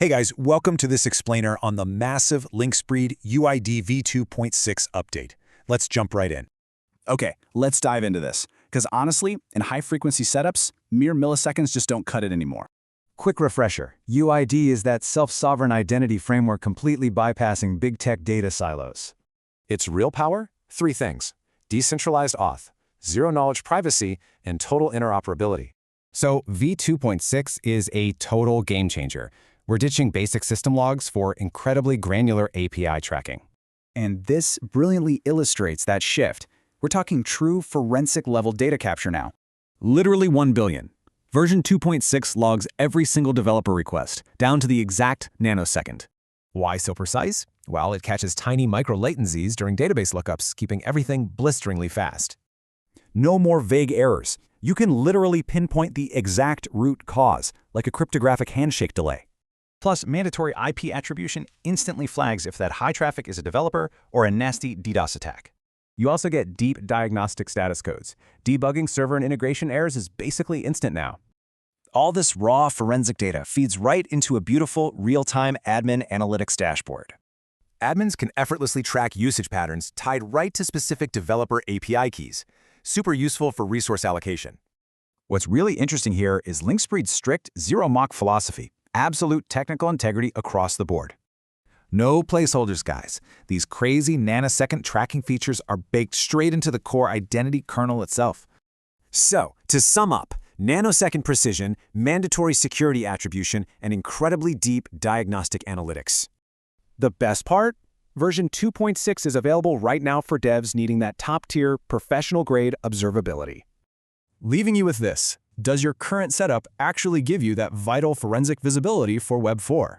Hey guys, welcome to this explainer on the massive Linkspreed UID v2.6 update. Let's jump right in. Okay, let's dive into this. Because honestly, in high-frequency setups, mere milliseconds just don't cut it anymore. Quick refresher, UID is that self-sovereign identity framework completely bypassing big tech data silos. Its real power? Three things: decentralized auth, zero-knowledge privacy, and total interoperability. So v2.6 is a total game changer. We're ditching basic system logs for incredibly granular API tracking. And this brilliantly illustrates that shift. We're talking true forensic-level data capture now. Literally 1 billion. Version 2.6 logs every single developer request, down to the exact nanosecond. Why so precise? Well, it catches tiny micro-latencies during database lookups, keeping everything blisteringly fast. No more vague errors. You can literally pinpoint the exact root cause, like a cryptographic handshake delay. Plus, mandatory IP attribution instantly flags if that high traffic is a developer or a nasty DDoS attack. You also get deep diagnostic status codes. Debugging server and integration errors is basically instant now. All this raw forensic data feeds right into a beautiful, real-time admin analytics dashboard. Admins can effortlessly track usage patterns tied right to specific developer API keys. Super useful for resource allocation. What's really interesting here is Linkspreed's strict zero-mock philosophy. Absolute technical integrity across the board. No placeholders, guys. These crazy nanosecond tracking features are baked straight into the core identity kernel itself. So, to sum up, nanosecond precision, mandatory security attribution, and incredibly deep diagnostic analytics. The best part? Version 2.6 is available right now for devs needing that top-tier, professional-grade observability. Leaving you with this: does your current setup actually give you that vital forensic visibility for Web4?